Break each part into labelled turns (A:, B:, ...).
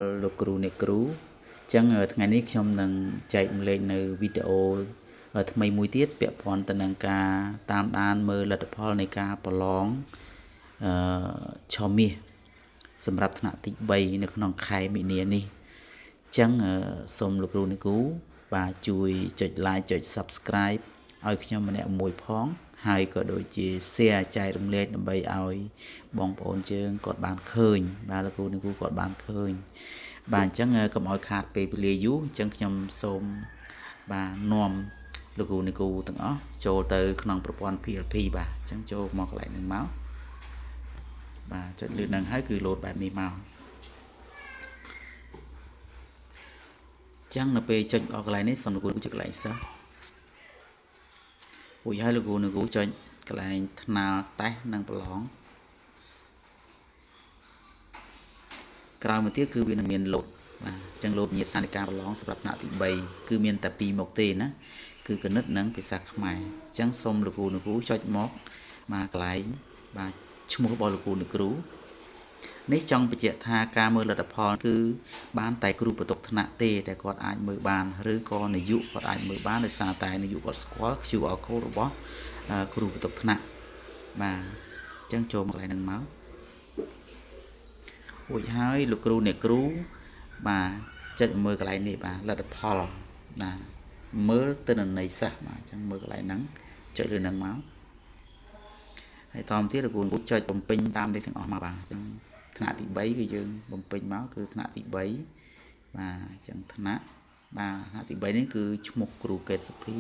A: លោកគ្រូអ្នកគ្រូអញ្ចឹងថ្ងៃនេះខ្ញុំនឹងចែកម្លែកនៅវីដេអូថ្មីមួយទៀតពាក់ព័ន្ធទៅនឹងការតាមដានមើលលទ្ធផលនៃការប្រឡងអឺឆមាសសម្រាប់ថ្នាក់ទី3នៅក្នុងខែមីនានេះអញ្ចឹងសូមលោកគ្រូអ្នកគ្រូបាទជួយចុច like ចុច subscribe ឲ្យខ្ញុំម្នាក់មួយផងហើយក៏ដូចជា share ចែករំលែកដើម្បីឲ្យបងប្អូនយើងគាត់បានឃើញបាទលោកគ្រូអ្នកគ្រូគាត់បានឃើញបាទអញ្ចឹងកុំឲ្យខាតពេលវេលាយូរអញ្ចឹងខ្ញុំសូមបាទនាំលោកគ្រូអ្នកគ្រូទាំងអស់ចូលទៅក្នុងប្រព័ន្ធ PLP បាទអញ្ចឹងចូលមកកន្លែងហ្នឹងមកបាទចុចលើហ្នឹងហើយគឺ load បែបនេះមកចឹងនៅពេលចុចអស់កន្លែងនេះសូមលោកគ្រូចុចកន្លែងសិស្សរួចហើយលោកគ្រូចុចកន្លែងថ្នាលតេស្តនិងប្រឡងក្រោយមកទៀតគឺវានឹងមាន load បាទអញ្ចឹង load ញាសានិកាប្រឡងសម្រាប់ថ្នាក់ទី3គឺមានតែ2មុខទេណាគឺគណិតនិងភាសាខ្មែរអញ្ចឹងសូមលោកគ្រូចុចមកបាទកន្លែងបាទឈ្មោះរបស់លោកគ្រូនេះចង់បញ្ជាក់ថាការមើលលទ្ធផលគឺបានតែគ្រូបន្ទុកថ្នាក់ទេដែលគាត់អាចមើលបានឬក៏នាយកគាត់អាចមើលបានដោយសារតែនាយកគាត់ស្គាល់ QR code របស់គ្រូបន្ទុកថ្នាក់បាទអញ្ចឹងចូលមកកន្លែងហ្នឹងមករួចហើយលោកគ្រូអ្នកគ្រូបាទចុចមើលកន្លែងនេះបាទលទ្ធផលបាទមើលទិន្នន័យសិស្សបាទអញ្ចឹងមើលកន្លែងហ្នឹងចុចលើហ្នឹងមកហើយតទៀតលោកគ្រូចុចបំពេញតាមនេះទាំងអស់មកបាទអញ្ចឹងថ្នាក់ទី3គឺយើងបំពេញមកគឺថ្នាក់ទី3បាទអញ្ចឹងថ្នាក់ទី3នេះគឺឈ្មោះគ្រូកេតសុភី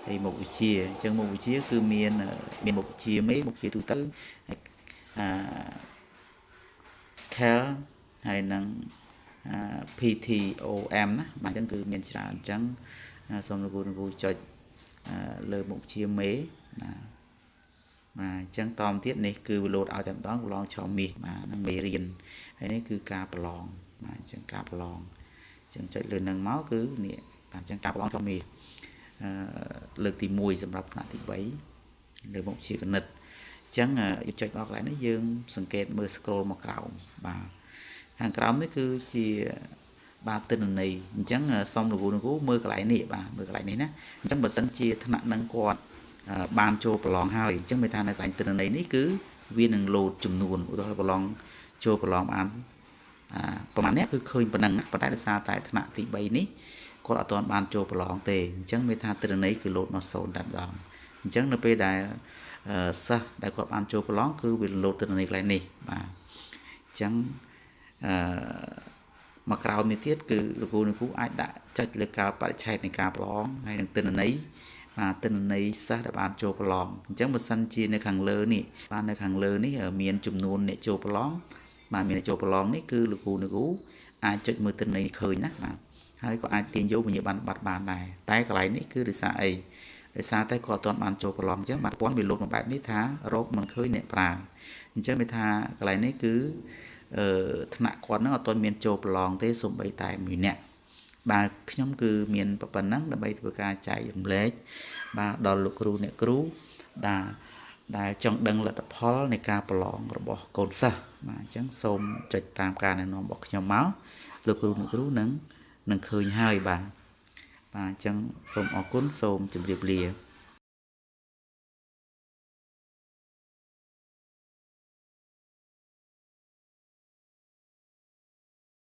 A: ហើយមុខវិជ្ជាអញ្ចឹងមុខវិជ្ជាគឺមានមុខវិជ្ជាមេមុខវិជ្ជាទូទៅហើយKEL ហើយនឹង PTOM ណាបាទអញ្ចឹងគឺមានច្រើនអញ្ចឹងសូមលោកគ្រូចុចលើមុខវិជ្ជាមេណាបាទអញ្ចឹងតទៀតនេះគឺវា load ឲ្យតែម្ដងប្រឡងឆមាសបាទនឹងមេរៀនហើយនេះគឺការប្រឡងបាទអញ្ចឹងការប្រឡងអញ្ចឹងចុចលើនឹងមកគឺនេះបាទអញ្ចឹងការប្រឡងឆមាសលើកទី1សម្រាប់ថ្នាក់ទី3លើមុខវិជ្ជាគណិតអញ្ចឹងយើងចុចដល់កន្លែងនេះយើងសង្កេតមើល scroll មកក្រោមបាទខាងក្រោមនេះគឺជាបាទទិន្នន័យអញ្ចឹងសូមលោកគ្រូមើលកន្លែងនេះបាទមើលកន្លែងនេះណាអញ្ចឹងបើសិនជាថ្នាក់នឹងគាត់បានចូលប្រឡងហើយអញ្ចឹងមានថានៅកន្លែងទិន្នន័យនេះគឺវានឹង load ចំនួនឧទាហរណ៍ប្រឡងចូលប្រឡងបានប្រហែលនេះគឺឃើញប៉ុណ្ណឹងណាប៉ុន្តែដោយសារតែថ្នាក់ទី3នេះគាត់អត់ទាន់បានចូលប្រឡងទេអញ្ចឹងមានថាទិន្នន័យគឺ load មក0តែម្ដងអញ្ចឹងនៅពេលដែលសិស្សដែលគាត់បានចូលប្រឡងគឺវា load ទិន្នន័យកន្លែងនេះបាទអញ្ចឹងមកក្រោយនេះទៀតគឺលោកគ្រូអាចដាក់ចុចលើកាលបរិច្ឆេទនៃការប្រឡងហើយនឹងទិន្នន័យបាទទិន្នន័យសិស្សដែលបានចូលប្រឡងអញ្ចឹងបើសិនជានៅខាងលើនេះបាទនៅខាងលើនេះមានចំនួនអ្នកចូលប្រឡងបាទមានអ្នកចូលប្រឡងនេះគឺលោកគ្រូអាចចុចមើលទិន្នន័យនេះឃើញណាបាទហើយក៏អាចទាញយកវិញ្ញាបនបត្របានដែរតែកន្លែងនេះគឺដោយសារអីដោយសារតែគាត់អត់ទាន់បានចូលប្រឡងអញ្ចឹងបាទគាត់វាលោតមកបែបនេះថារកមិនឃើញអ្នកប្រើអញ្ចឹងមានថាកន្លែងនេះគឺថ្នាក់គាត់នឹងអត់ទាន់មានចូលប្រឡងទេសូម្បីតែមួយនាក់បាទខ្ញុំគឺមានប៉ុណ្ណឹងដើម្បីធ្វើការចែករំលែកបាទដល់លោកគ្រូអ្នកគ្រូដែលចង់ដឹងលទ្ធផលនៃការប្រឡងរបស់កូនសិស្សបាទអញ្ចឹងសូមចុចតាមការណែនាំរបស់ខ្ញុំមកលោកគ្រូអ្នកគ្រូនឹងឃើញហើយបាទអញ្ចឹងសូមអរគុណសូមជម្រាបលា